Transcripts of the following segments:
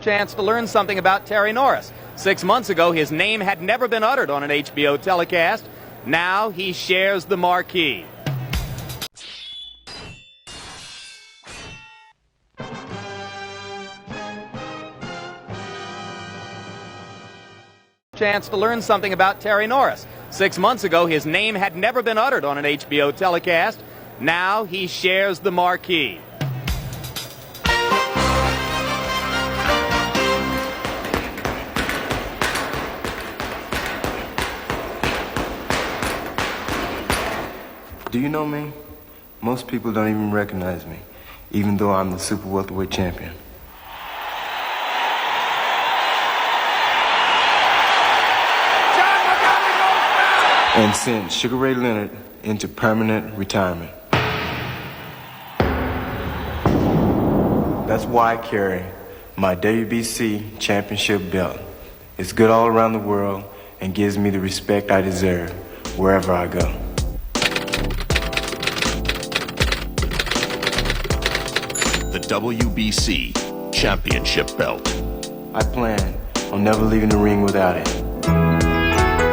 Chance to learn something about Terry Norris. 6 months ago, his name had never been uttered on an HBO telecast. Now he shares the marquee. Chance to learn something about Terry Norris. 6 months ago, his name had never been uttered on an HBO telecast. Now he shares the marquee. Do you know me? Most people don't even recognize me, even though I'm the super welterweight champion. And sent Sugar Ray Leonard into permanent retirement. That's why I carry my WBC championship belt. It's good all around the world and gives me the respect I deserve wherever I go. The WBC championship belt. I plan on never leaving the ring without it.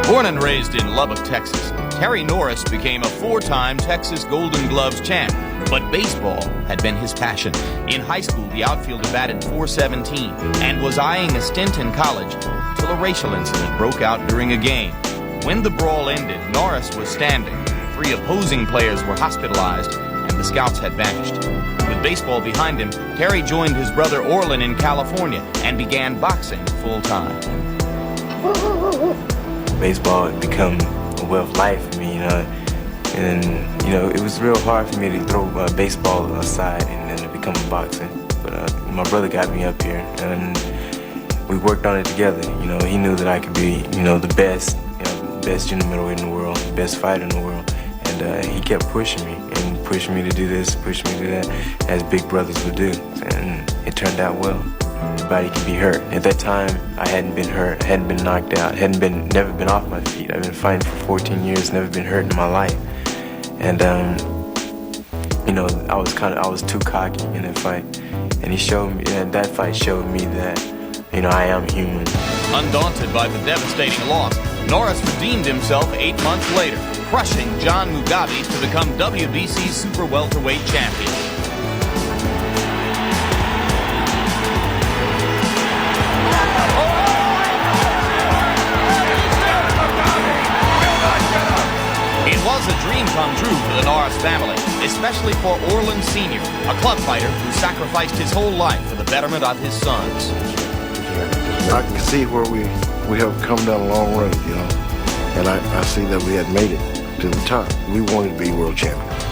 Born and raised in Lubbock, Texas, Terry Norris became a four-time Texas Golden Gloves champ, but baseball had been his passion. In high school, the outfielder batted .417 and was eyeing a stint in college till a racial incident broke out during a game. When the brawl ended, Norris was standing. 3 opposing players were hospitalized, and the scouts had vanished. With baseball behind him, Terry joined his brother Orlin in California and began boxing full-time. Baseball had become a way of life for me, and it was real hard for me to throw baseball aside and then to become a boxer. But my brother got me up here, and we worked on it together. He knew that I could be, the best, best junior middleweight in the world, the best fighter in the world, and he kept pushing me to do this, pushing me to do that, as big brothers would do, and it turned out well. Everybody can be hurt. At that time, I hadn't been hurt, I hadn't been knocked out, never been off my feet. I've been fighting for 14 years, never been hurt in my life. And I was too cocky in that fight. And he showed me, and that fight showed me that, I am human. Undaunted by the devastating loss, Norris redeemed himself 8 months later, crushing John Mugabe to become WBC super welterweight champion. It was a dream come true for the Norris family, especially for Orlin Sr., a club fighter who sacrificed his whole life for the betterment of his sons. I can see where we have come down a long road, and I see that we had made it to the top. We wanted to be world champions,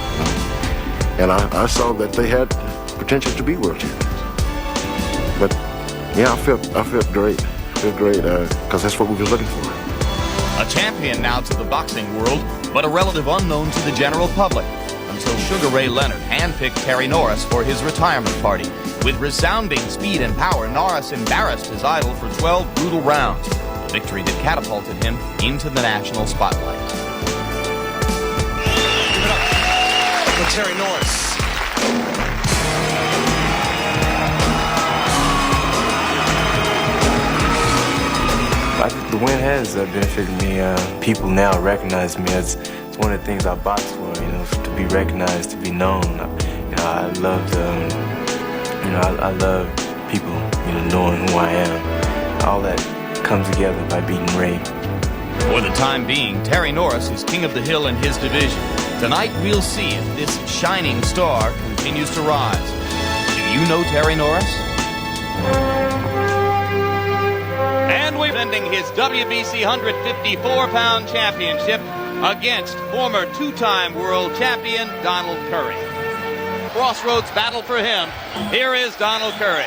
and I saw that they had potential to be world champions. But yeah, I felt great, because that's what we were looking for. A champion now to the boxing world, but a relative unknown to the general public, until Sugar Ray Leonard handpicked Terry Norris for his retirement party. With resounding speed and power, Norris embarrassed his idol for 12 brutal rounds, a victory that catapulted him into the national spotlight. Give it up for Terry Norris. I think the win has benefited me. People now recognize me as it's one of the things I box for. To be recognized, to be known. I love I love people, knowing who I am. All that comes together by beating Ray. For the time being, Terry Norris is king of the hill in his division. Tonight we'll see if this shining star continues to rise. Do you know Terry Norris? And we're ending his WBC 154-pound championship against former two-time world champion Donald Curry. Crossroads battle for him. Here is Donald Curry.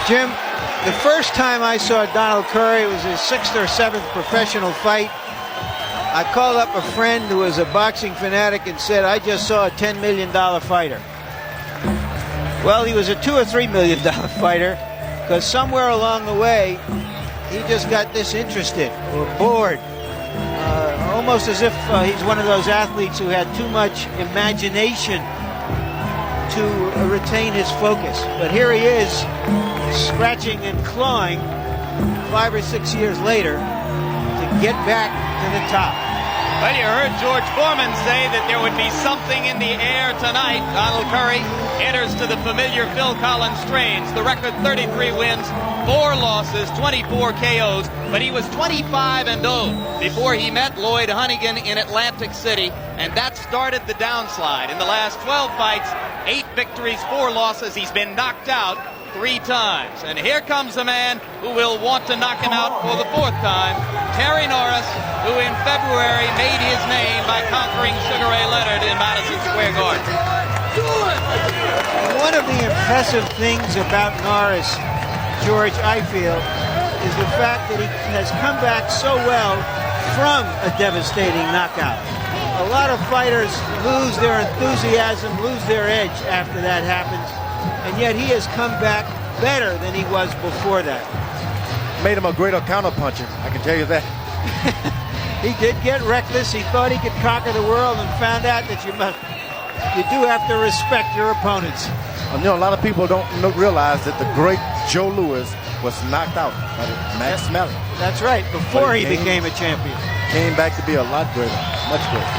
Jim, the first time I saw Donald Curry, it was his 6th or 7th professional fight. I called up a friend who was a boxing fanatic and said, I just saw a $10 million fighter. Well, he was a $2 or $3 million fighter, because somewhere along the way, he just got disinterested or bored. Almost as if he's one of those athletes who had too much imagination to retain his focus. But here he is, scratching and clawing 5 or 6 years later to get back to the top. Well, you heard George Foreman say that there would be something in the air tonight. Donald Curry enters to the familiar Phil Collins strains. The record 33 wins, 4 losses, 24 KOs, but he was 25-0 before he met Lloyd Hunnigan in Atlantic City, and that started the downslide. In the last 12 fights, 8 victories, 4 losses. He's been knocked out 3 times. And here comes a man who will want to knock him out for the 4th time, Terry Norris, who in February made his name by conquering Sugar Ray Leonard in Madison Square Garden. One of the impressive things about Norris, George, I feel, is the fact that he has come back so well from a devastating knockout. A lot of fighters lose their enthusiasm, lose their edge after that happens, and yet he has come back better than he was before that. Made him a greater counterpuncher, I can tell you that. He did get reckless. He thought he could conquer the world and found out that you do have to respect your opponents. You know, a lot of people don't realize that the great Joe Louis was knocked out by Max Smelly. That's right, before he became a champion. Came back to be a lot greater, much greater.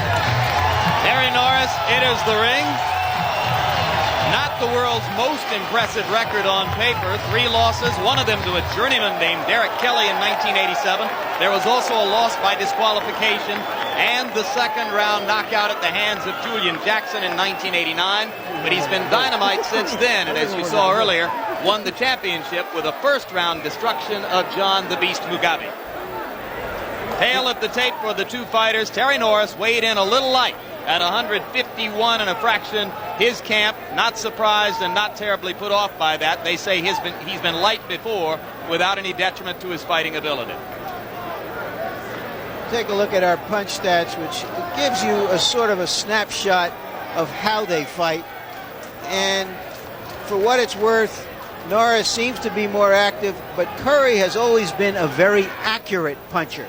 Terry Norris enters the ring. Not the world's most impressive record on paper. 3 losses, one of them to a journeyman named Derek Kelly in 1987. There was also a loss by disqualification and the 2nd round knockout at the hands of Julian Jackson in 1989. But he's been dynamite since then, and as you saw earlier, won the championship with a 1st round destruction of John the Beast Mugabe. Tail of the tape for the 2 fighters. Terry Norris weighed in a little light at 151 and a fraction. His camp, not surprised and not terribly put off by that. They say he's been light before without any detriment to his fighting ability. Take a look at our punch stats, which gives you a sort of a snapshot of how they fight. And for what it's worth, Norris seems to be more active, but Curry has always been a very accurate puncher.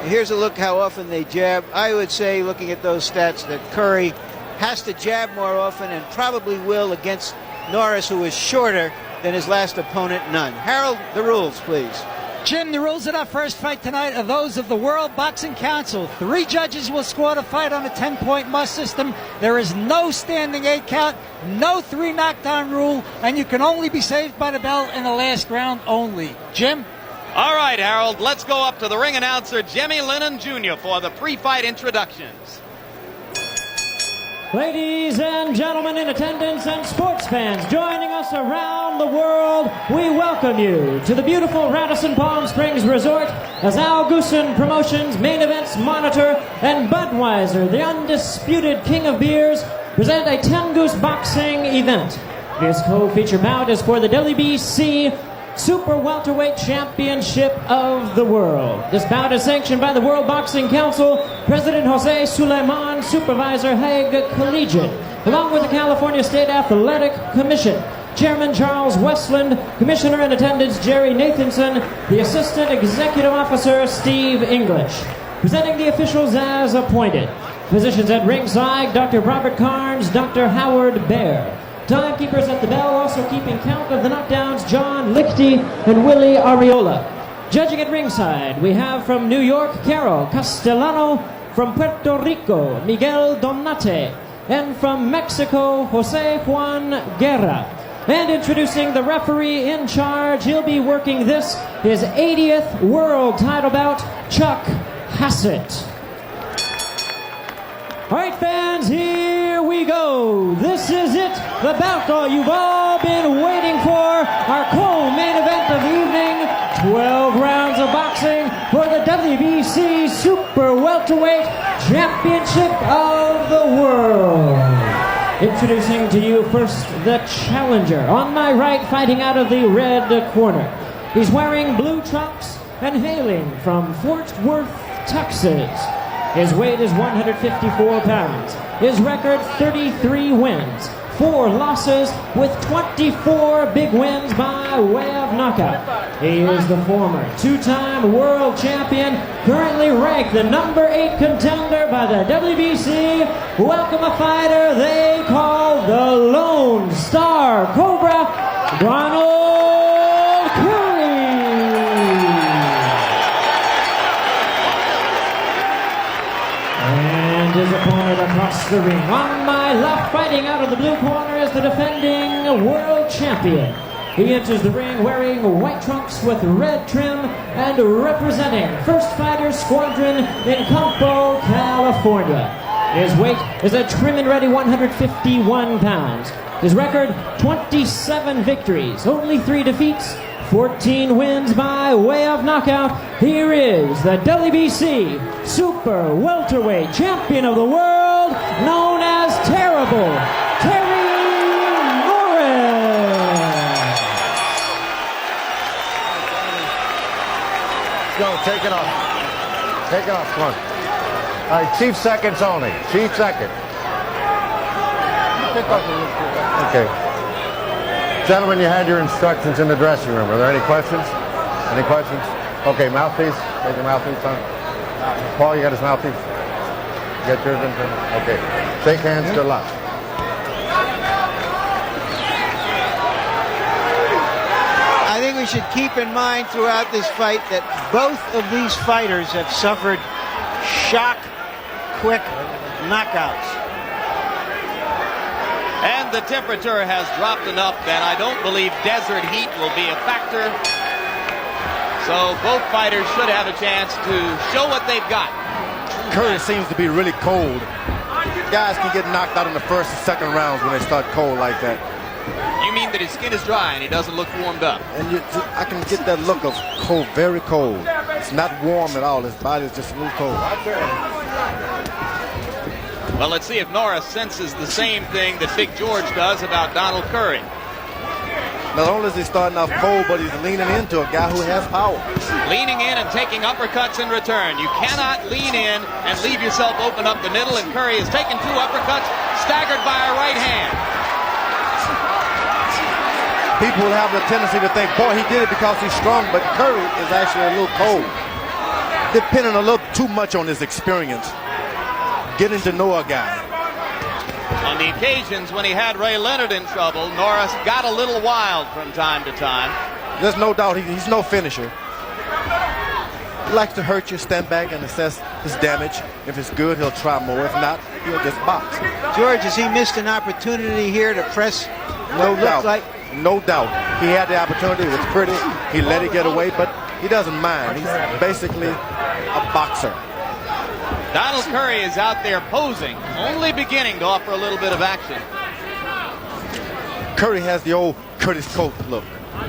Here's a look how often they jab. I would say, looking at those stats, that Curry has to jab more often and probably will against Norris, who is shorter than his last opponent, none. Harold, the rules, please. Jim, the rules of our first fight tonight are those of the World Boxing Council. 3 judges will score the fight on a 10-point must system. There is no standing 8 count, no 3 knockdown rule, and you can only be saved by the bell in the last round only. Jim? All right, Harold, let's go up to the ring announcer, Jimmy Lennon Jr., for the pre-fight introductions. Ladies and gentlemen in attendance and sports fans joining us around the world, we welcome you to the beautiful Radisson Palm Springs Resort as Al Goosen Promotions, Main Events Monitor, and Budweiser, the undisputed king of beers, present a 10-goose boxing event. This co-feature bout is for the WBC Super Welterweight Championship of the World. This bout is sanctioned by the World Boxing Council, President Jose Suleiman, Supervisor Haig Collegiate, along with the California State Athletic Commission, Chairman Charles Westland, Commissioner in Attendance Jerry Nathanson, the Assistant Executive Officer Steve English. Presenting the officials as appointed. Physicians at ringside, Dr. Robert Carnes, Dr. Howard Baer. Timekeepers at the bell, also keeping count of the knockdowns, John Lichty and Willie Ariola. Judging at ringside, we have from New York, Carol Castellano, from Puerto Rico, Miguel Donate, and from Mexico, Jose Juan Guerra. And introducing the referee in charge, he'll be working this, his 80th world title bout, Chuck Hassett. All right, fans, here we go. This is it, the bout you've all been waiting for. Our co-main event of the evening, 12 rounds of boxing for the WBC Super Welterweight Championship of the World. Introducing to you first the challenger. On my right, fighting out of the red corner. He's wearing blue trunks and hailing from Fort Worth, Texas. His weight is 154 pounds. His record, 33 wins, 4 losses with 24 big wins by way of knockout. He is the former 2-time world champion, currently ranked the number 8 contender by the WBC. Welcome a fighter they call the Lone Star Cobra, Donald Curry. And his opponent across the ring. On my left, fighting out of the blue corner, is the defending world champion. He enters the ring wearing white trunks with red trim and representing First Fighter Squadron in Campo, California. His weight is a trim and ready 151 pounds. His record, 27 victories, only 3 defeats, 14 wins by way of knockout. Here is the WBC Super Welterweight Champion of the World, known as Terrible, Terry Norris. Go, take it off. Take it off, come on. All right, chief seconds only. Chief seconds. Okay. Gentlemen, you had your instructions in the dressing room. Are there any questions? Any questions? Okay, mouthpiece. Take your mouthpiece on. Paul, you got his mouthpiece? Get yours in. Okay. Shake hands, good luck. I think we should keep in mind throughout this fight that both of these fighters have suffered shock, quick knockouts. And the temperature has dropped enough that I don't believe desert heat will be a factor. So both fighters should have a chance to show what they've got. Curry seems to be really cold. Guys can get knocked out in the first and second rounds when they start cold like that. You mean that his skin is dry and he doesn't look warmed up? And I can get that look of cold, very cold. It's not warm at all. His body is just a little cold. Well, let's see if Norris senses the same thing that Big George does about Donald Curry. Not only is he starting off cold, but he's leaning into a guy who has power. Leaning in and taking uppercuts in return. You cannot lean in and leave yourself open up the middle, and Curry has taken 2 uppercuts, staggered by a right hand. People will have the tendency to think, boy, he did it because he's strong, but Curry is actually a little cold. Depending a little too much on his experience. Getting to know a guy. On the occasions when he had Ray Leonard in trouble, Norris got a little wild from time to time. There's no doubt he's no finisher. He likes to hurt you, stand back and assess his damage. If it's good, he'll try more. If not, he'll just box. George, has he missed an opportunity here to press? No doubt. No doubt. He had the opportunity. It was pretty. He let it get away, but he doesn't mind. He's basically a boxer. Donald Curry is out there posing, only beginning to offer a little bit of action. Curry has the old Curtis Colt look.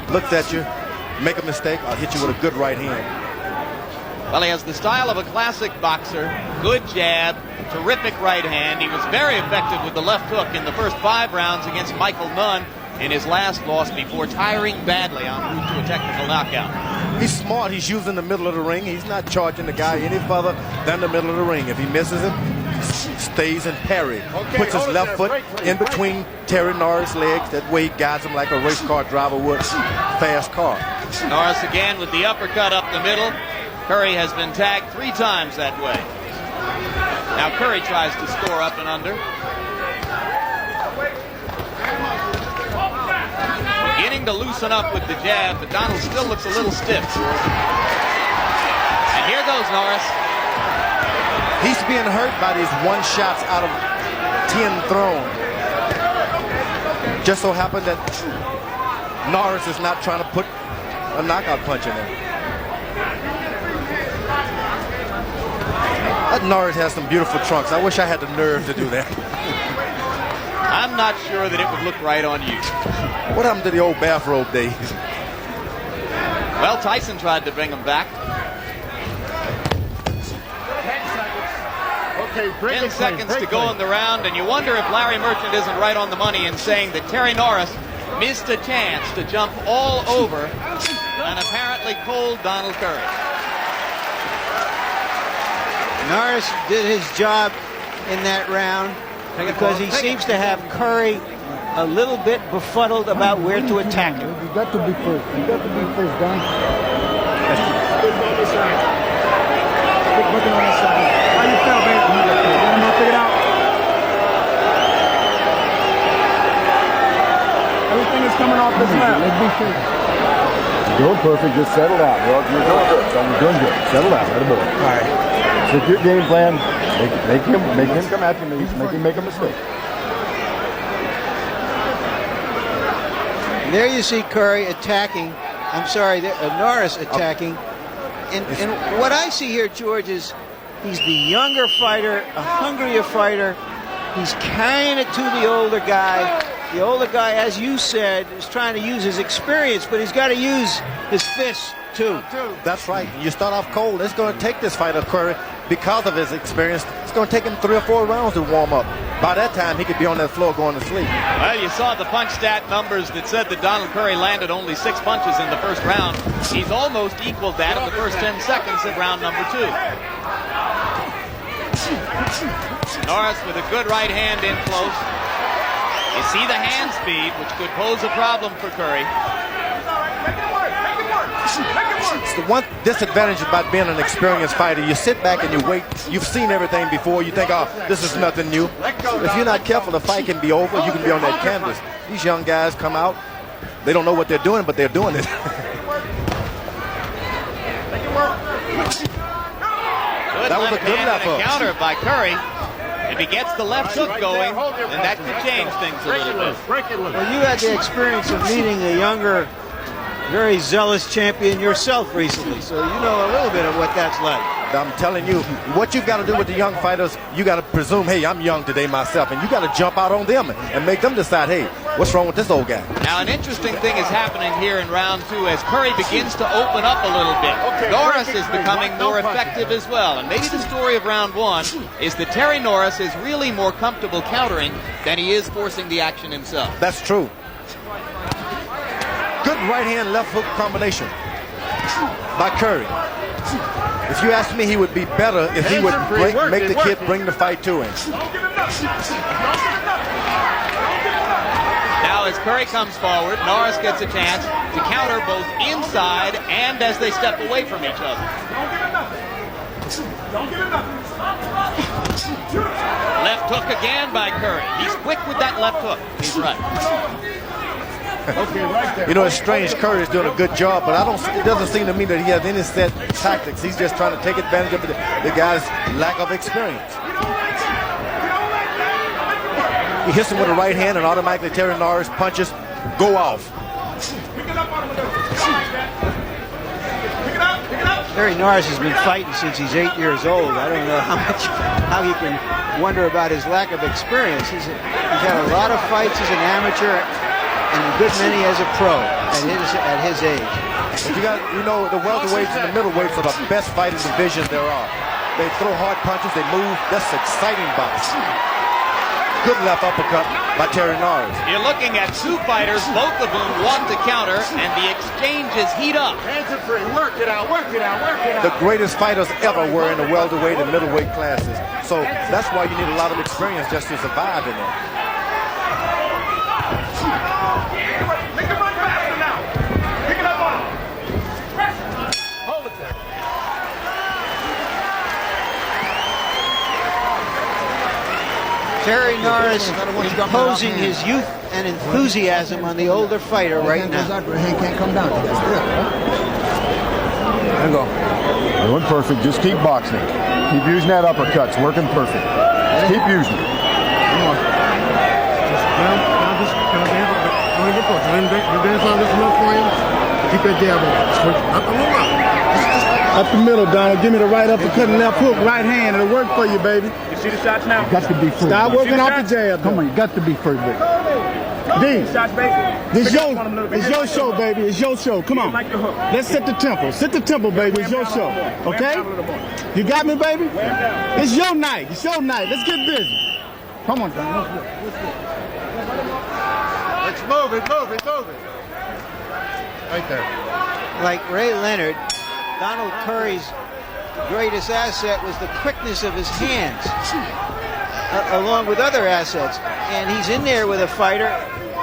Looks at you, make a mistake, I'll hit you with a good right hand. Well, he has the style of a classic boxer, good jab, terrific right hand. He was very effective with the left hook in the first 5 rounds against Michael Nunn in his last loss before tiring badly en route to a technical knockout. He's smart. He's using the middle of the ring. He's not charging the guy any further than the middle of the ring. If he misses him, stays in parry. Puts his left foot in between Terry Norris' legs. That way he guides him like a race car driver would. Fast car. Norris again with the uppercut up the middle. Curry has been tagged 3 times that way. Now Curry tries to score up and under. Beginning to loosen up with the jab, but Donald still looks a little stiff. And here goes Norris. He's being hurt by these 1 shots out of 10 thrown. Just so happened that Norris is not trying to put a knockout punch in there. That Norris has some beautiful trunks. I wish I had the nerve to do that. I'm not sure that it would look right on you. What happened to the old bathrobe days? Well, Tyson tried to bring him back. 10 seconds to go in the round, and you wonder if Larry Merchant isn't right on the money in saying that Terry Norris missed a chance to jump all over an apparently cold Donald Curry. Norris did his job in that round because he seems to have Curry a little bit befuddled about where to attack him. You got to be first. You got to be first, Don. Stick on this side. Stick working on this side. How you feel, baby? Let him figure it out. Everything is coming off this left. Let's be first. Doing perfect. Just settle out. You're doing good. You're doing good. Settle out. Right aboard. All right. Stick your game plan. Make him come at you. Make him make a mistake. There you see Curry attacking. I'm sorry, Norris attacking. And what I see here, George, is he's the younger fighter, a hungrier fighter. He's carrying it to the older guy. The older guy, as you said, is trying to use his experience, but he's got to use his fists too. That's right. You start off cold. It's going to take this fighter, Curry, because of his experience. It's going to take him 3 or 4 rounds to warm up. By that time, he could be on that floor going to sleep. Well, you saw the punch stat numbers that said that Donald Curry landed only 6 punches in the first round. He's almost equaled that of the first 10 seconds of round number 2. Norris with a good right hand in close. You see the hand speed, which could pose a problem for Curry. It's the one disadvantage about being an experienced fighter. You sit back and you wait. You've seen everything before. You think, oh, this is nothing new. If you're not careful, the fight can be over. You can be on that canvas. These young guys come out. They don't know what they're doing, but they're doing it. That was a good left hook. Counter by Curry. If he gets the left hook going, then that could change things a little bit. Well, you had the experience of meeting a younger, very zealous champion yourself recently, so you know a little bit of what that's like. I'm telling you, what you've got to do with the young fighters, you got to presume, hey, I'm young today myself, and you got to jump out on them and make them decide, hey, what's wrong with this old guy? Now, an interesting thing is happening here in round 2 as Curry begins to open up a little bit. Norris is becoming more effective as well, and maybe the story of round 1 is that Terry Norris is really more comfortable countering than he is forcing the action himself. That's true. Good right hand, left hook combination by Curry. If you ask me, he would be better if he would make the kid bring the fight to him. Now as Curry comes forward, Norris gets a chance to counter both inside and as they step away from each other. Left hook again by Curry. He's quick with that left hook. He's right. You know, it's strange. Curry is doing a good job, but it doesn't seem to me that he has any set tactics. He's just trying to take advantage of the guy's lack of experience. He hits him with a right hand, and automatically Terry Norris punches go off. Terry Norris has been fighting since he's 8 years old. I don't know how you can wonder about his lack of experience. He's had a lot of fights as an amateur and a good many as a pro at his age. But you know, the welterweights and the middleweights are the best fighting divisions there are. They throw hard punches, they move. That's exciting box. Good left uppercut by Terry Norris. You're looking at 2 fighters, both of whom want to counter, and the exchanges heat up. Hands are free. Work it out, work it out, work it out. The greatest fighters ever were in the welterweight and middleweight classes. So that's why you need a lot of experience just to survive in there. Make him run faster now. Pick it up on him. Hold it there. Terry Norris imposing his youth and enthusiasm on the older fighter right now. Hand can't come down. There you go. Doing perfect. Just keep boxing. Keep using that uppercut. It's working perfect. Just keep using it. Come on. Keep that jab on. Up the middle, Donald. Give me the right uppercut and left hook, right hand. It'll work for you, baby. You see the shots now? You got to be first. Stop working off the jab. Come on, you got to be first, baby. D, this your show, baby. It's your show. Come on. Let's set the tempo. Set the tempo, baby. It's your show. Okay? You got me, baby? It's your night. It's your night. Let's get busy. Come on, Donald. Let's move it, move it, move it. Right there. Like Ray Leonard, Donald Curry's greatest asset was the quickness of his hands, along with other assets. And he's in there with a fighter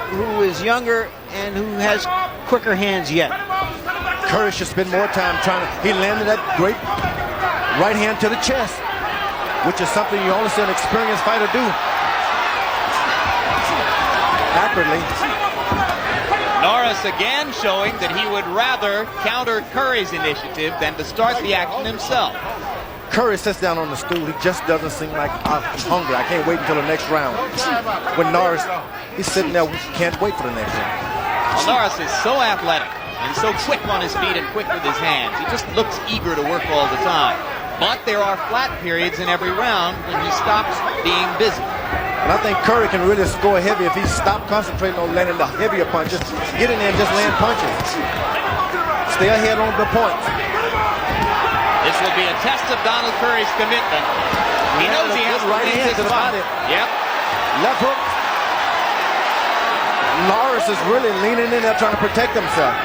who is younger and who has quicker hands yet. Curry should spend more time trying to. He landed that great right hand to the chest, which is something you only see an experienced fighter do accurately. Norris again showing that he would rather counter Curry's initiative than to start the action himself. Curry sits down on the stool. He just doesn't seem like, I'm hungry. I can't wait until the next round. When Norris, he's sitting there, can't wait for the next round. Well, Norris is so athletic and so quick on his feet and quick with his hands. He just looks eager to work all the time. But there are flat periods in every round when he stops being busy. And I think Curry can really score heavy if he stopped concentrating on landing the heavier punches. Get in there and just land punches. Stay ahead on the points. This will be a test of Donald Curry's commitment. He knows he has to right hand to the body. Yep. Left hook. Norris is really leaning in there trying to protect himself.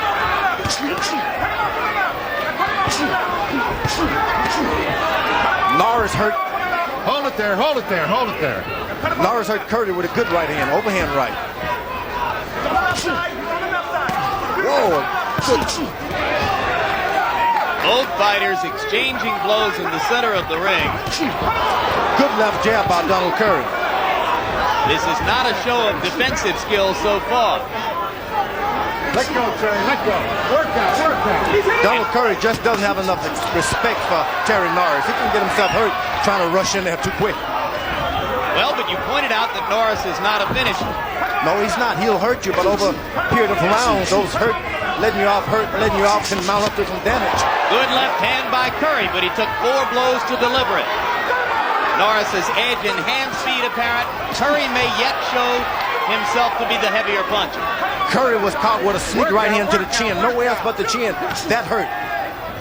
Norris hurt. Hold it there, hold it there, hold it there. Norris hurt Curry with a good right hand, overhand right. Whoa, good. Both fighters exchanging blows in the center of the ring. Good left jab by Donald Curry. This is not a show of defensive skill so far. Let go, Terry, let go. Work out, work out. Donald Curry just doesn't have enough respect for Terry Norris. He can get himself hurt trying to rush in there too quick. Well, but you pointed out that Norris is not a finisher. No, he's not. He'll hurt you, but over a period of rounds, those letting you off can mount up to some damage. Good left hand by Curry, but he took 4 blows to deliver it. Norris's edge and hand speed apparent. Curry may yet show himself to be the heavier puncher. Curry was caught with a sneak right hand to the chin. Nowhere else but the chin. That hurt.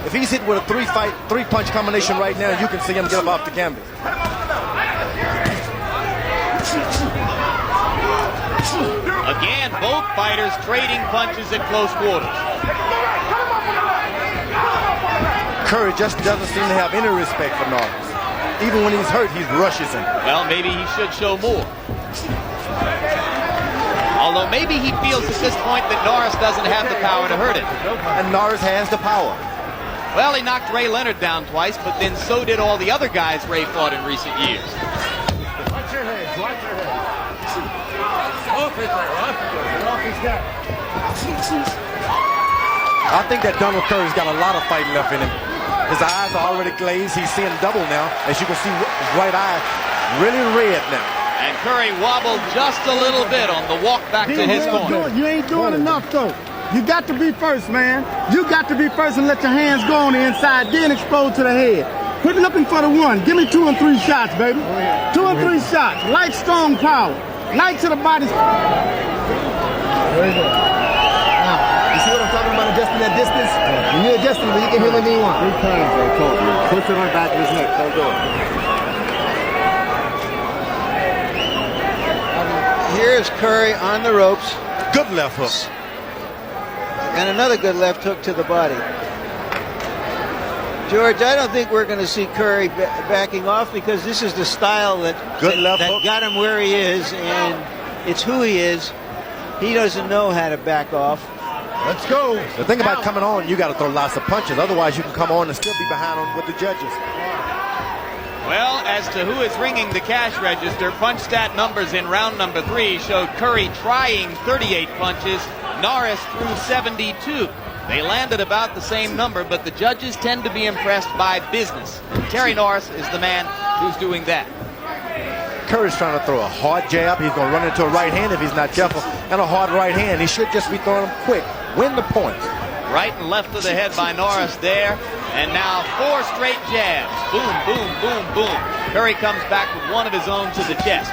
If he's hit with a three-punch combination right now, you can see him get up off the canvas. Again, both fighters trading punches at close quarters. Curry just doesn't seem to have any respect for Norris. Even when he's hurt, he rushes him. Well, maybe he should show more. Although maybe he feels at this point that Norris doesn't have the power to hurt him. And Norris has the power. Well, he knocked Ray Leonard down twice, but then so did all the other guys Ray fought in recent years. Watch your head, watch your head. Off his head, off his head. I think that Donald Curry's got a lot of fight left in him. His eyes are already glazed. He's seeing double now. As you can see, his right eye really red now. And Curry wobbled just a little bit on the walk back to his corner. You ain't doing enough, though. You got to be first, man. You got to be first and let your hands go on the inside, then explode to the head. Quit looking for the one. Give me 2 and 3 shots, baby. 2 and 3 shots. Light, strong power. Light to the body. Very good. Now, you see what I'm talking about adjusting that distance? When you're adjusting, you can hit anything you want. 3 times, I told you. Push it on the back of his neck. Don't do it. Here's Curry on the ropes. Good left hook. And another good left hook to the body. George, I don't think we're going to see Curry backing off because this is the style that got him where he is, and it's who he is. He doesn't know how to back off. Let's go. The thing about coming on, you got to throw lots of punches. Otherwise, you can come on and still be behind on with the judges. Well, as to who is ringing the cash register, punch stat numbers in round number 3 showed Curry trying 38 punches, Norris threw 72. They landed about the same number, but the judges tend to be impressed by business. Terry Norris is the man who's doing that. Curry's trying to throw a hard jab. He's going to run into a right hand if he's not careful, and a hard right hand. He should just be throwing them quick. Win the points. Right and left of the head by Norris there. And now 4 straight jabs. Boom, boom, boom, boom. Curry comes back with one of his own to the chest.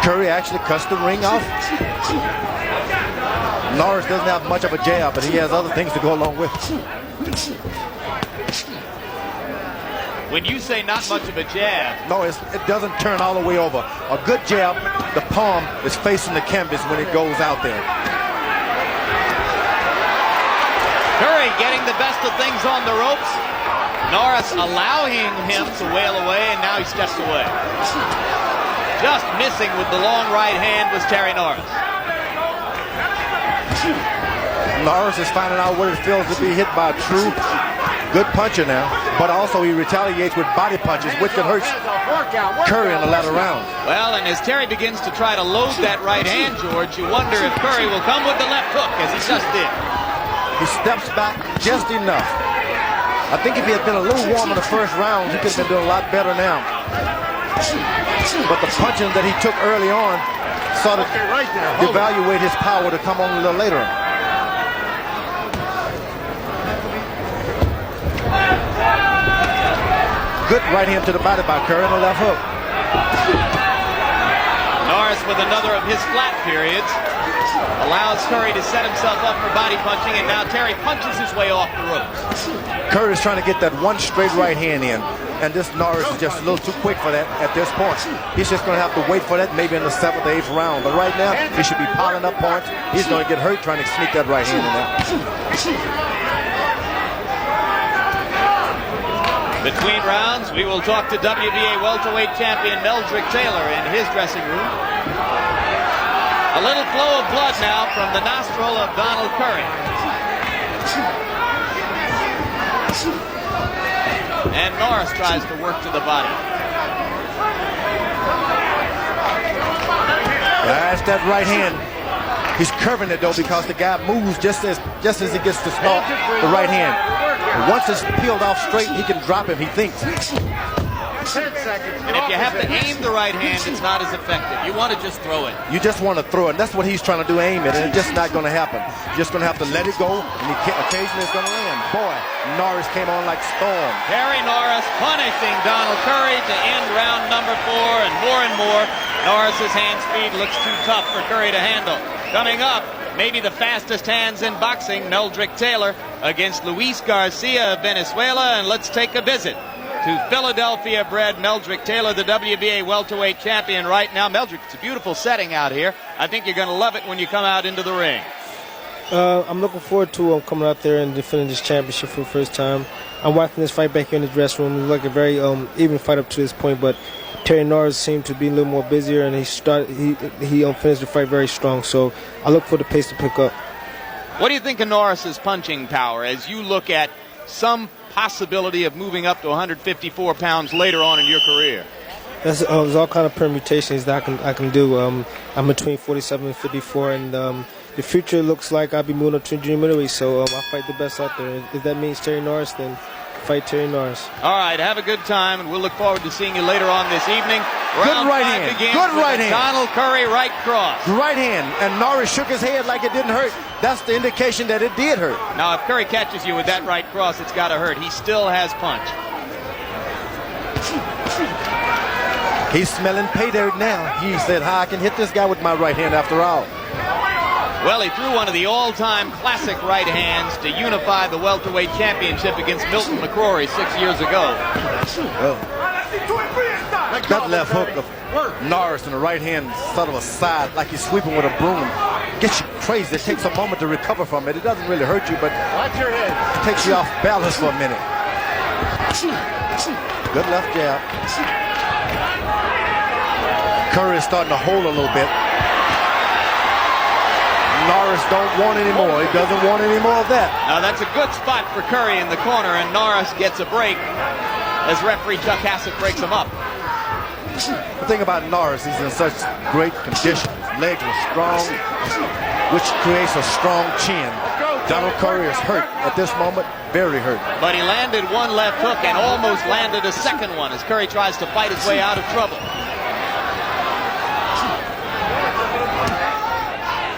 Curry actually cuts the ring off. Norris doesn't have much of a jab, but he has other things to go along with. When you say not much of a jab. No, it doesn't turn all the way over. A good jab, the palm is facing the canvas when it goes out there. Curry getting the best of things on the ropes. Norris allowing him to wail away, and now he steps away. Just missing with the long right hand was Terry Norris. Norris is finding out what it feels to be hit by a true good puncher now, but also he retaliates with body punches, which can hurt Curry in the latter round. Well, and as Terry begins to try to load that right hand, George, you wonder if Curry will come with the left hook, as he just did. He steps back just enough. I think if he had been a little warm in the first round, he could have been doing a lot better now. But the punching that he took early on sort of devaluate his power to come on a little later. Good right hand to the body by Curry and a left hook. Norris with another of his flat periods. Allows Curry to set himself up for body punching, and now Terry punches his way off the ropes. Curry's trying to get that one straight right hand in, and this Norris is just a little too quick for that at this point. He's just going to have to wait for that maybe in the 7th or 8th round, but right now he should be piling up points. He's going to get hurt trying to sneak that right hand in there. Between rounds, we will talk to WBA welterweight champion Meldrick Taylor in his dressing room. A little flow of blood now from the nostril of Donald Curry. And Norris tries to work to the body. That's that right hand. He's curving it though because the guy moves just as he gets to start the right hand. Once it's peeled off straight, he can drop him, he thinks. 10 seconds. And if you have to aim the right hand, it's not as effective. You want to just throw it. You just want to throw it. That's what he's trying to do, aim it, and it's just not going to happen. You're just going to have to let it go, and occasionally it's going to land. Boy, Norris came on like storm. Terry Norris punishing Donald Curry to end round number 4, and more, Norris's hand speed looks too tough for Curry to handle. Coming up, maybe the fastest hands in boxing, Meldrick Taylor against Luis Garcia of Venezuela, and let's take a visit to Philadelphia-bred Meldrick Taylor, the WBA welterweight champion right now. Meldrick, it's a beautiful setting out here. I think you're going to love it when you come out into the ring. I'm looking forward to coming out there and defending this championship for the first time. I'm watching this fight back here in the dressing room. It was like a very even fight up to this point, but Terry Norris seemed to be a little more busier, and he finished the fight very strong. So I look for the pace to pick up. What do you think of Norris's punching power as you look at some possibility of moving up to 154 pounds later on in your career? There's all kind of permutations that I can do. I'm between 47 and 54, and the future looks like I'll be moving up to junior middleweight. So I'll fight the best out there. If that means Terry Norris, then fight Terry Norris. All right, have a good time, and we'll look forward to seeing you later on this evening. Good right hand. Good right hand. Donald Curry right cross. Right hand, and Norris shook his head like it didn't hurt. That's the indication that it did hurt. Now, if Curry catches you with that right cross, it's got to hurt. He still has punch. He's smelling pay dirt now. He said, I can hit this guy with my right hand after all. Well, he threw one of the all-time classic right hands to unify the welterweight championship against Milton McCrory 6 years ago. Well, that left hook of Norris in the right hand, sort of a side, like he's sweeping with a broom, gets you crazy. It takes a moment to recover from it. It doesn't really hurt you, but watch your head. It takes you off balance for a minute. Good left jab. Curry is starting to hold a little bit. Norris don't want any more. He doesn't want any more of that. Now that's a good spot for Curry in the corner, and Norris gets a break as referee Chuck Hassett breaks him up. The thing about Norris, he's in such great condition. His legs are strong, which creates a strong chin. Donald Curry is hurt at this moment, very hurt. But he landed one left hook and almost landed a second one as Curry tries to fight his way out of trouble.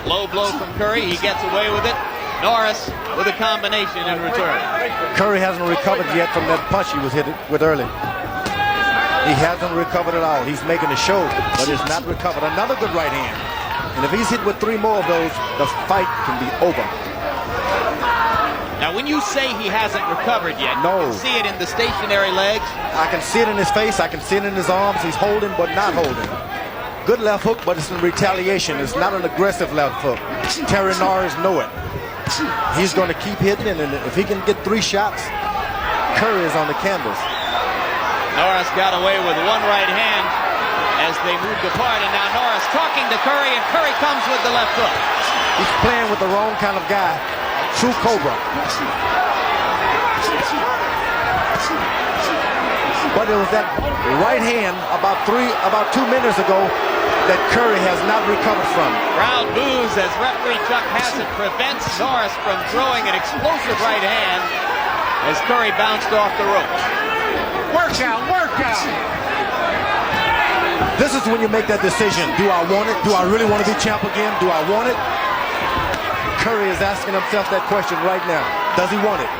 Low blow from Curry, he gets away with it. Norris with a combination in return. Curry hasn't recovered yet from that punch he was hit with early. He hasn't recovered at all. He's making a show, but he's not recovered. Another good right hand. And if he's hit with 3 more of those, the fight can be over. Now, when you say he hasn't recovered yet, no. You can see it in the stationary legs. I can see it in his face. I can see it in his arms. He's holding, but not holding. Good left hook, but it's in retaliation. It's not an aggressive left hook. Terry Norris know it. He's going to keep hitting, and if he can get 3 shots, Curry is on the canvas. Norris got away with one right hand. as they moved apart. And now Norris talking to Curry, and Curry comes with the left hook. He's playing with the wrong kind of guy. True Cobra. But it was that right hand about 2 minutes ago that Curry has not recovered from. Crowd boos as referee Chuck Hassett prevents Norris from throwing an explosive right hand as Curry bounced off the ropes. Workout, workout. This is when you make that decision. Do I want it? Do I really want to be champ again? Do I want it? Curry is asking himself that question right now. Does he want it?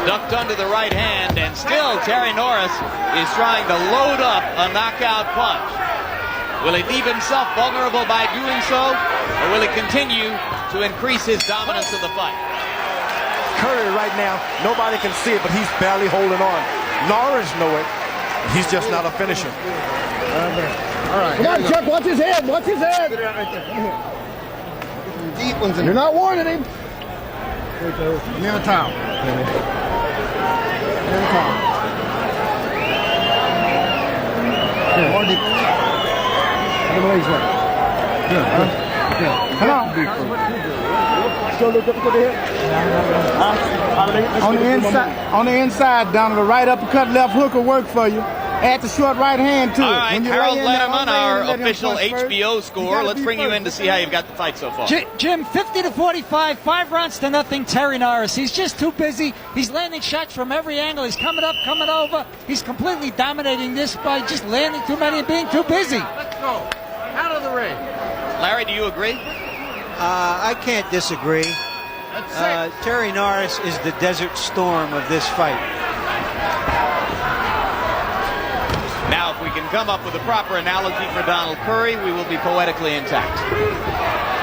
Ducked under the right hand, and still Terry Norris is trying to load up a knockout punch. Will he leave himself vulnerable by doing so, or will he continue to increase his dominance of the fight? Curry right now, nobody can see it, but he's barely holding on. Norris know it. He's just not a finisher. All right. Come on, Chuck, watch his head. Watch his head. Deep ones in You're not warning him. near the towel. One deep. The legs work. Good. Come on. Still look up to the head. On the inside, down to the right uppercut, left hook will work for you. Add the short right hand to it. All right, When you're Harold right in there, Letterman, let our him official punch first. HBO score. Let's bring you in to see how you've got the fight so far. Jim, 50-45, 5 rounds to nothing, Terry Norris. He's just too busy. He's landing shots from every angle. He's coming up, coming over. He's completely dominating this by just landing too many and being too busy. Let's go. Out of the ring. Larry, do you agree? I can't disagree. Terry Norris is the Desert Storm of this fight. Now, if we can come up with a proper analogy for Donald Curry, we will be poetically intact.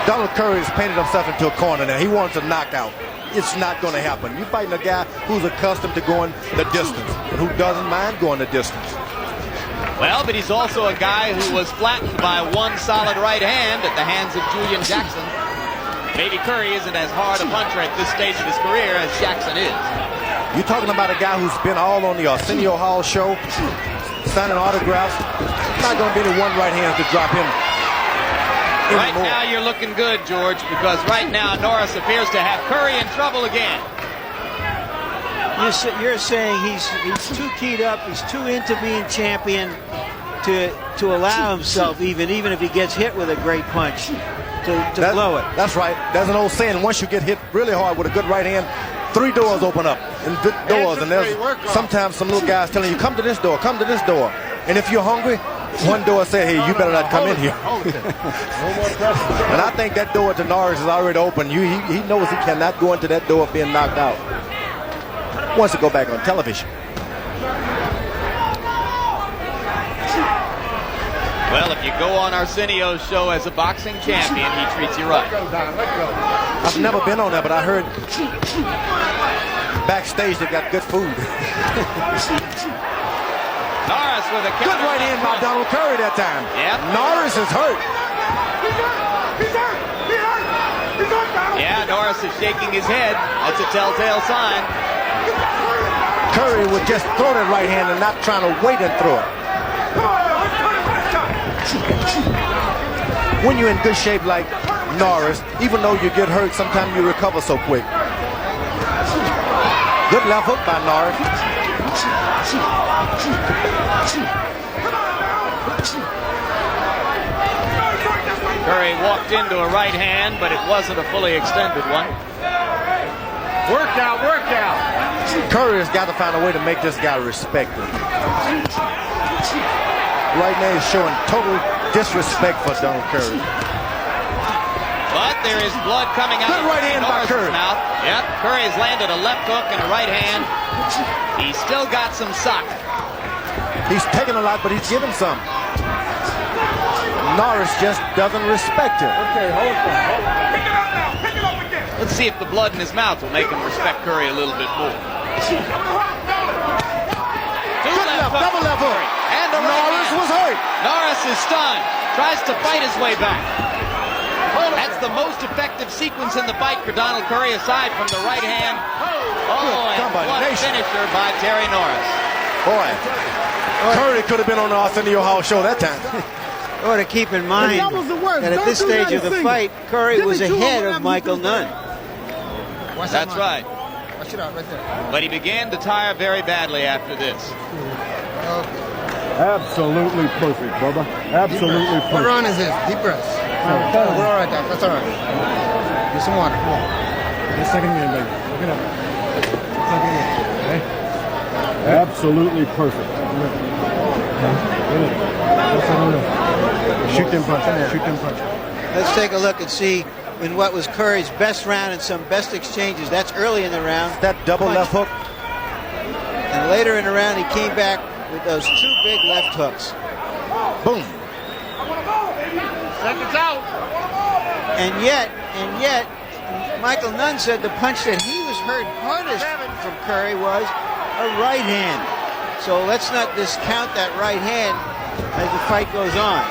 Donald Curry has painted himself into a corner now. He wants a knockout. It's not going to happen. You're fighting a guy who's accustomed to going the distance and who doesn't mind going the distance. Well, but he's also a guy who was flattened by one solid right hand at the hands of Julian Jackson. Maybe Curry isn't as hard a puncher at this stage of his career as Jackson is. You're talking about a guy who's been all on the Arsenio Hall show, signing autographs. Not going to be the one right hand to drop him. Right now you're looking good, George, because right now Norris appears to have Curry in trouble again. You're saying he's too keyed up, he's too into being champion to allow himself, even if he gets hit with a great punch, to blow it. That's right. There's an old saying, once you get hit really hard with a good right hand, 3 doors open up, and good doors, and there's sometimes some little guys telling you, come to this door, come to this door. And if you're hungry, one door says, hey, you better not come in here. And I think that door to Norris is already open. He knows he cannot go into that door being knocked out. He wants to go back on television. Well, if you go on Arsenio's show as a boxing champion, he treats you right. I've never been on that, but I heard backstage they got good food. Norris with a good right hand by Donald Curry that time. Yep. Norris is hurt. Yeah, Norris is shaking his head. That's a telltale sign. Curry would just throw that right hand and not trying to wait and throw it. When you're in good shape like Norris, even though you get hurt, sometimes you recover so quick. Good left hook by Norris. Curry walked into a right hand, but it wasn't a fully extended one. Workout, workout. Curry has got to find a way to make this guy respect him. Right now he's showing total disrespect for Donald Curry. But there is blood coming out of right hand by Curry. Mouth. Yep, Curry has landed a left hook and a right hand. He's still got some socket. He's taking a lot, but he's giving some. Norris just doesn't respect him. Okay, hold on. Pick it up now. Pick it up again. Let's see if the blood in his mouth will make him respect Curry a little bit more. Double left hook. And the Norris was hurt. Norris is stunned. Tries to fight his way back. That's the most effective sequence in the fight for Donald Curry, aside from the right hand. Oh, and what a finisher by Terry Norris. Boy, Curry could have been on the Arsenio Hall show that time. Or to keep in mind that at this stage of the fight, Curry was ahead of Michael Nunn. That's right. Watch it out right there. But he began to tire very badly after this. Absolutely perfect, Bubba. Absolutely perfect. What round is this? Deep breaths. We're all right, Doc. That's all right. Get some water. Just second game, baby. Look it up. Second game. Okay? Absolutely perfect. Shoot them punches. Shoot them punches. Let's take a look and see in what was Curry's best round and some best exchanges. That's early in the round. That double left hook. And later in the round, he came back with those two big left hooks. Boom. Seconds out. And yet, Michael Nunn said the punch that he was hurt hardest from Curry was a right hand. So let's not discount that right hand as the fight goes on.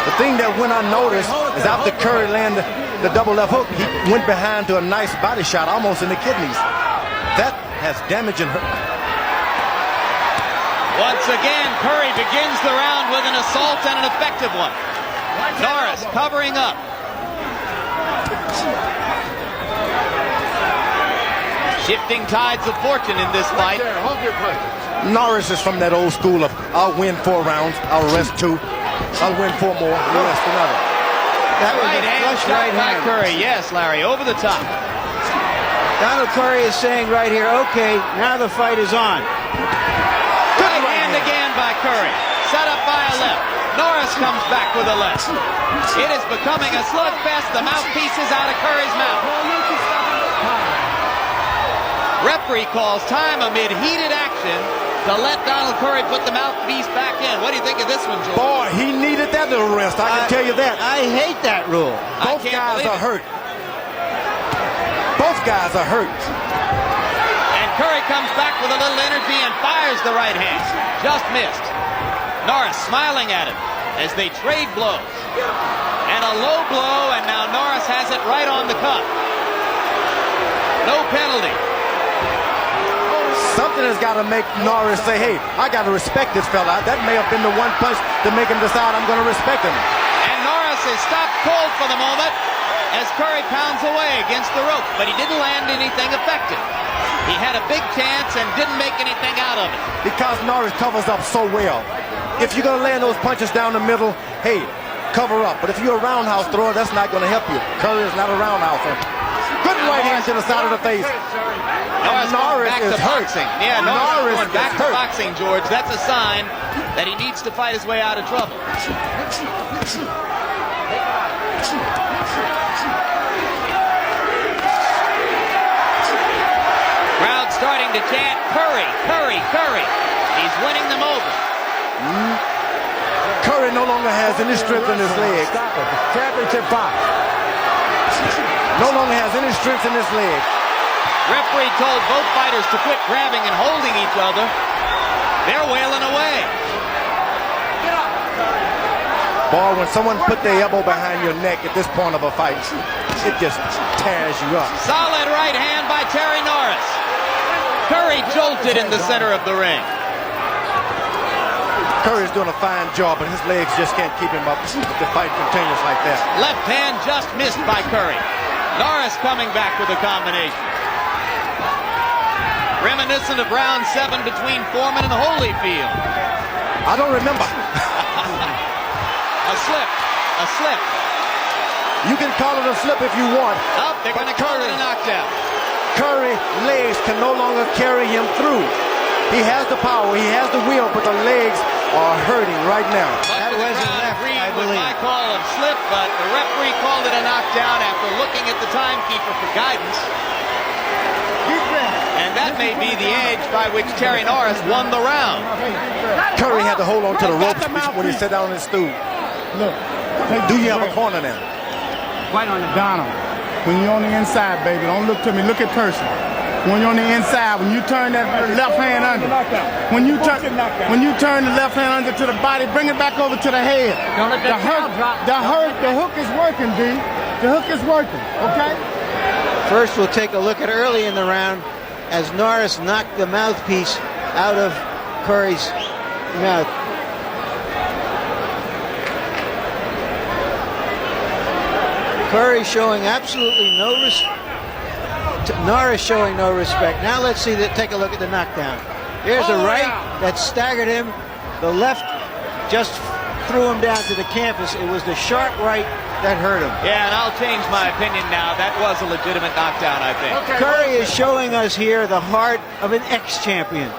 The thing that went unnoticed is after Curry landed the double left hook, he went behind to a nice body shot almost in the kidneys. That has damaging her. Once again, Curry begins the round with an assault and an effective one. Norris covering up. Shifting tides of fortune in this fight. Norris is from that old school of I'll win 4 rounds, I'll rest 2, I'll win 4 more, I'll rest another. That was right a hand flush shot right by hand. Curry. Yes, Larry, over the top. Donald Curry is saying right here, okay, now the fight is on. Right hand again by Curry. Set up by a left. Norris comes back with a left. It is becoming a slugfest. The mouthpiece is out of Curry's mouth. Referee calls time amid heated action to let Donald Curry put the mouthpiece back in. What do you think of this one, George? Boy, he needed that little rest, I can tell you that. I hate that rule. Both guys are hurt. Both guys are hurt. And Curry comes back with a little energy and fires the right hand. Just missed. Norris smiling at him as they trade blows. And a low blow, and now Norris has it right on the cuff. No penalty. Something has got to make Norris say, hey, I got to respect this fella. That may have been the one punch to make him decide I'm going to respect him. And Norris is stopped cold for the moment as Curry pounds away against the rope, but he didn't land anything effective. He had a big chance and didn't make anything out of it. Because Norris covers up so well. If you're going to land those punches down the middle, hey, cover up. But if you're a roundhouse thrower, that's not going to help you. Curry is not a roundhouser. Good right hand to the side of the face. Norris back is to hurt. boxing. Yeah, Norris going back to hurt. boxing, George. That's a sign that he needs to fight his way out of trouble. Crowd starting to chant, Curry, Curry, Curry. He's winning them over. Curry no longer has any strength in his legs. Championship box. No longer has any strength in his legs. Referee told both fighters to quit grabbing and holding each other. They're wailing away. Boy, when someone put their elbow behind your neck at this point of a fight, it just tears you up. Solid right hand by Terry Norris. Curry jolted in the center of the ring. Curry's doing a fine job, but his legs just can't keep him up if the fight continues like that. Left hand just missed by Curry. Norris coming back with a combination. Reminiscent of round 7 between Foreman and Holyfield. I don't remember. A slip. A slip. You can call it a slip if you want. Oh, they're going to call it a knockdown. Curry's legs can no longer carry him through. He has the power, he has the will, but the legs are hurting right now. That wasn't left, I believe. My call of slip, but the referee called it a knockdown after looking at the timekeeper for guidance. And that may be the edge by which Terry Norris won the round. Curry had to hold on to the ropes when he sat down in his stool. Look. Do you have a corner now? Right on the Donald. When you're on the inside, baby, don't look to me. Look at person. When you're on the inside, when you turn that left hand under, when you turn the left hand under to the body, bring it back over to the head. Don't let that drop. The hook is working, D. The hook is working, okay? First, we'll take a look at early in the round as Norris knocked the mouthpiece out of Curry's Now, Curry showing absolutely no respect. Norris showing no respect. Now let's see that. Take a look at the knockdown. Here's a right that staggered him. The left just threw him down to the canvas. It was the sharp right that hurt him. Yeah, and I'll change my opinion now. That was a legitimate knockdown, I think. Curry is showing us here the heart of an ex-champion.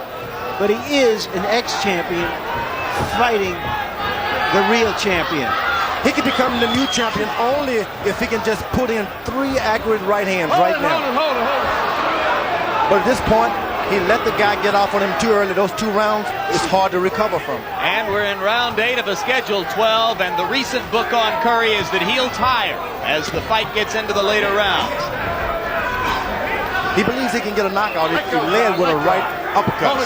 But he is an ex-champion fighting the real champion. He can become the new champion only if he can just put in 3 accurate right hands right now. Hold it. But at this point, he let the guy get off on him too early. Those 2 rounds, it's hard to recover from. And we're in round 8 of a scheduled 12, and the recent book on Curry is that he'll tire as the fight gets into the later rounds. He believes he can get a knockout if he led with a right uppercut.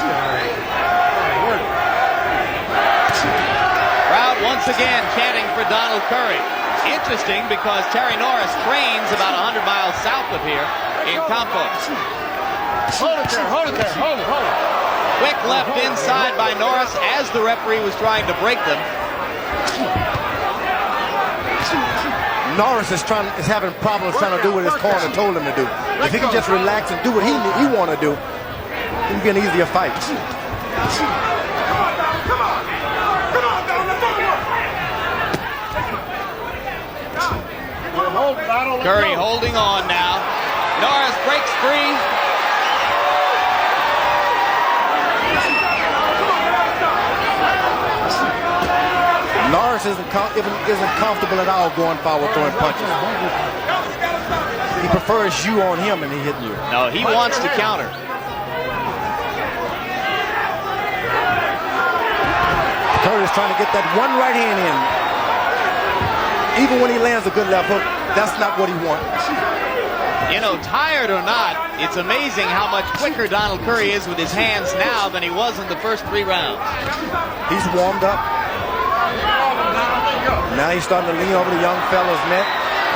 Crowd once again chanting for Donald Curry. Interesting because Terry Norris trains about 100 miles south of here in Campos. Hold it there. Quick left inside by Norris as the referee was trying to break them. Norris is having problems trying to do what his corner told him to do. If he can just relax and do what he want to do, it can be an easier fight. Curry holding on now. Norris breaks free. Norris isn't comfortable at all going forward throwing punches. He prefers you on him and he hitting you. No, he wants to counter. Curry's trying to get that one right hand in. Even when he lands a good left hook, that's not what he wants. You know, tired or not, it's amazing how much quicker Donald Curry is with his hands now than he was in the first 3 rounds. He's warmed up. Now he's starting to lean over the young fella's neck.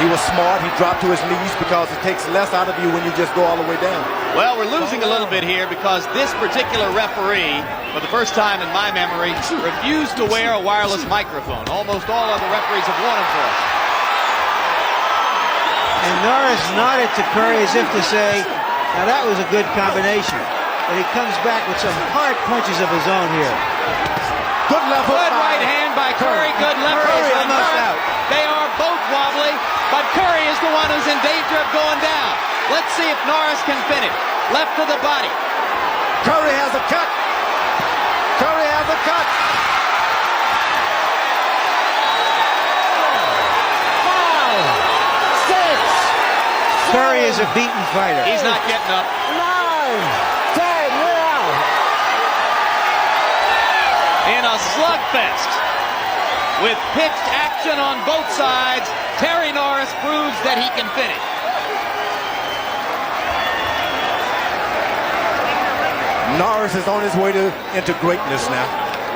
He was smart. He dropped to his knees because it takes less out of you when you just go all the way down. Well, we're losing a little bit here because this particular referee, for the first time in my memory, refused to wear a wireless microphone. Almost all other referees have worn them for us. And Norris nodded to Curry as if to say, now that was a good combination. But he comes back with some hard punches of his own here. Good left hook. Good right hand by Curry. Good left hook by Norris. They are both wobbly, but Curry is the one who's in danger of going down. Let's see if Norris can finish. Left to the body. Curry has a cut. Curry has a cut. 5, 6. Curry is a beaten fighter. He's not getting up. 9, 10, we're out. In a slugfest with pitched action on both sides, Terry Norris proves that he can finish. Norris is on his way into greatness now.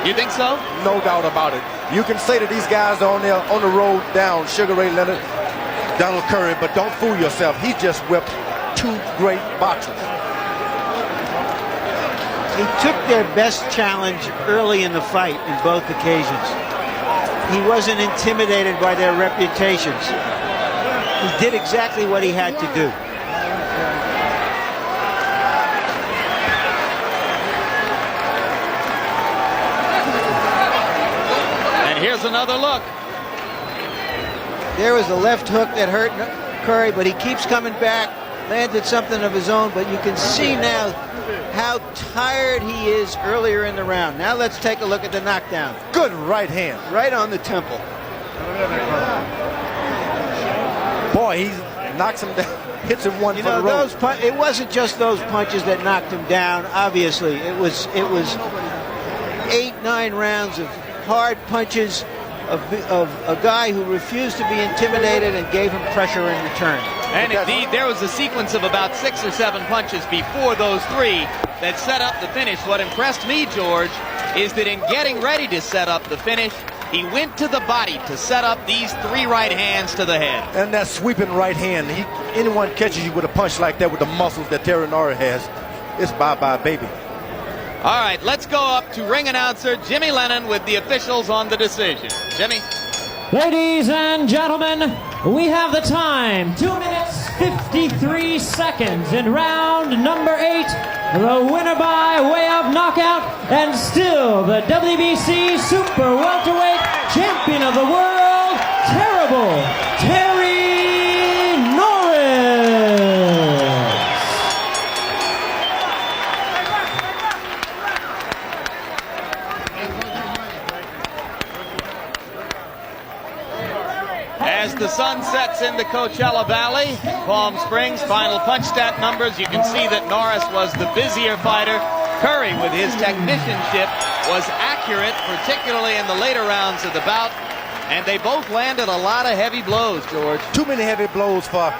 You think so? No doubt about it. You can say that these guys are on the road down, Sugar Ray Leonard, Donald Curry, but don't fool yourself. He just whipped 2 great boxers. He took their best challenge early in the fight in both occasions. He wasn't intimidated by their reputations. He did exactly what he had to do. And here's another look. There was the left hook that hurt Curry, but he keeps coming back, landed something of his own, but you can see now how tired he is earlier in the round. Now let's take a look at the knockdown. Good right hand. Right on the temple. Boy, he knocks him down, hits him one for the road. It wasn't just those punches that knocked him down, obviously. It was 8, 9 rounds of hard punches of a guy who refused to be intimidated and gave him pressure in return. And indeed, there was a sequence of about 6 or 7 punches before those 3 that set up the finish. What impressed me, George, is that in getting ready to set up the finish, he went to the body to set up these 3 right hands to the head. And that sweeping right hand, anyone catches you with a punch like that with the muscles that Terry Norris has, it's bye-bye, baby. All right, let's go up to ring announcer Jimmy Lennon with the officials on the decision. Jimmy. Ladies and gentlemen, we have the time. 2 minutes, 53 seconds in round number 8. The winner by way of knockout, and still the WBC Super Welterweight Champion of the World, Terrible Terry Norris. As the sun sets in the Coachella Valley, Palm Springs, final punch stat numbers, you can see that Norris was the busier fighter. Curry, with his technicianship, was accurate, particularly in the later rounds of the bout. And they both landed a lot of heavy blows, George. Too many heavy blows for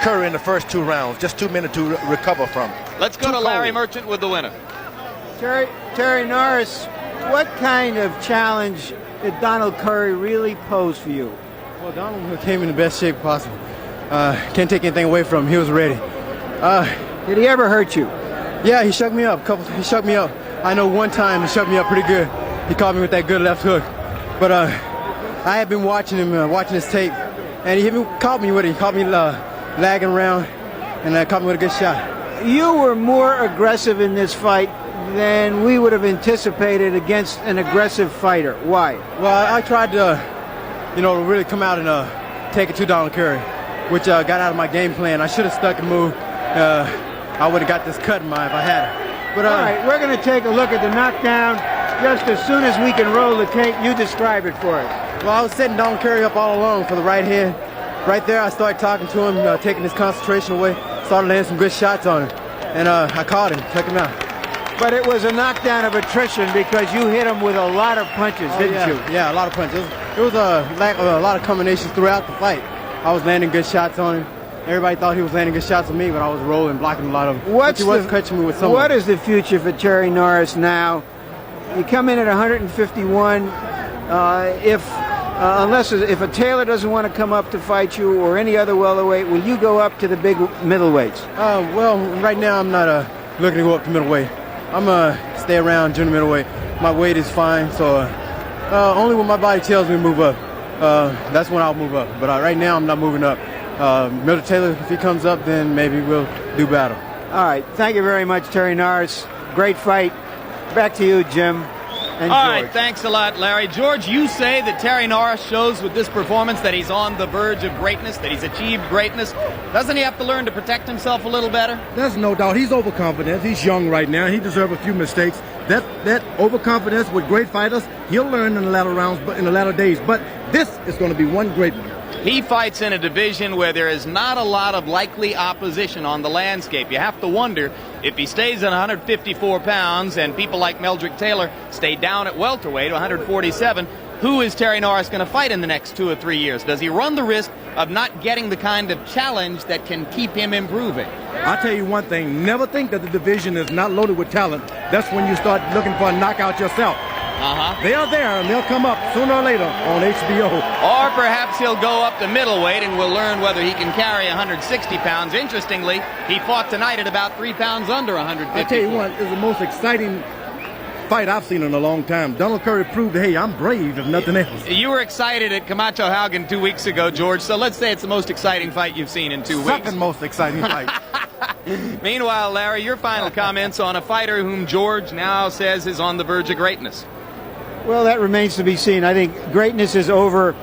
Curry in the first 2 rounds. Just 2 minutes to recover from. Let's go to Larry Merchant with the winner. Terry Norris, what kind of challenge did Donald Curry really pose for you? Well, Donald came in the best shape possible. Can't take anything away from him. He was ready. Did he ever hurt you? Yeah, he shook me up. He shook me up. I know one time he shook me up pretty good. He caught me with that good left hook. But I had been watching him, watching his tape, and he caught me with it. He caught me lagging around, and caught me with a good shot. You were more aggressive in this fight than we would have anticipated against an aggressive fighter. Why? Well, I tried to, really come out and take it to Donald Curry, which got out of my game plan. I should have stuck and moved. I would have got this cut in my if I had it. But all right, we're going to take a look at the knockdown just as soon as we can roll the tape. You describe it for us. Well, I was setting Donald Curry up all along for the right hand. Right there, I started talking to him, taking his concentration away. Started landing some good shots on him, and I caught him, took him out. But it was a knockdown of attrition because you hit him with a lot of punches, didn't you? Yeah, a lot of punches. It was a lot of combinations throughout the fight. I was landing good shots on him. Everybody thought he was landing good shots on me, but I was rolling, blocking a lot of them. He was catching me with some. What is the future for Terry Norris now? You come in at 151. If a Taylor doesn't want to come up to fight you or any other welterweight, will you go up to the big middleweights? Well, right now I'm not looking to go up to middleweight. I'm stay around junior middleweight. My weight is fine, so only when my body tells me to move up, that's when I'll move up. But right now I'm not moving up. Meldrick Taylor, if he comes up, then maybe we'll do battle. All right. Thank you very much, Terry Norris. Great fight. Back to you, Jim. And All George. right, thanks a lot, Larry. George, you say that Terry Norris shows with this performance that he's on the verge of greatness, that he's achieved greatness. Doesn't he have to learn to protect himself a little better? There's no doubt. He's overconfident. He's young right now. He deserves a few mistakes. That overconfidence with great fighters, he'll learn in the latter rounds, but in the latter days. But this is going to be one great one. He fights in a division where there is not a lot of likely opposition on the landscape. You have to wonder if he stays at 154 pounds and people like Meldrick Taylor stay down at welterweight, 147, who is Terry Norris going to fight in the next 2 or 3 years? Does he run the risk of not getting the kind of challenge that can keep him improving? I'll tell you one thing. Never think that the division is not loaded with talent. That's when you start looking for a knockout yourself. They are there, and they'll come up sooner or later on HBO. Or perhaps he'll go up to middleweight, and we'll learn whether he can carry 160 pounds. Interestingly, he fought tonight at about 3 pounds under 150. I'll tell you what, it's the most exciting fight I've seen in a long time. Donald Curry proved, hey, I'm brave, if nothing else. You were excited at Camacho Haugen 2 weeks ago, George, so let's say it's the most exciting fight you've seen in 2 weeks. Second most exciting fight. Meanwhile, Larry, your final comments on a fighter whom George now says is on the verge of greatness. Well, that remains to be seen. I think greatness is over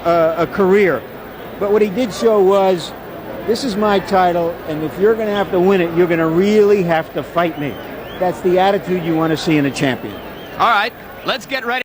a career. But what he did show was, this is my title, and if you're going to have to win it, you're going to really have to fight me. That's the attitude you want to see in a champion. All right, let's get ready.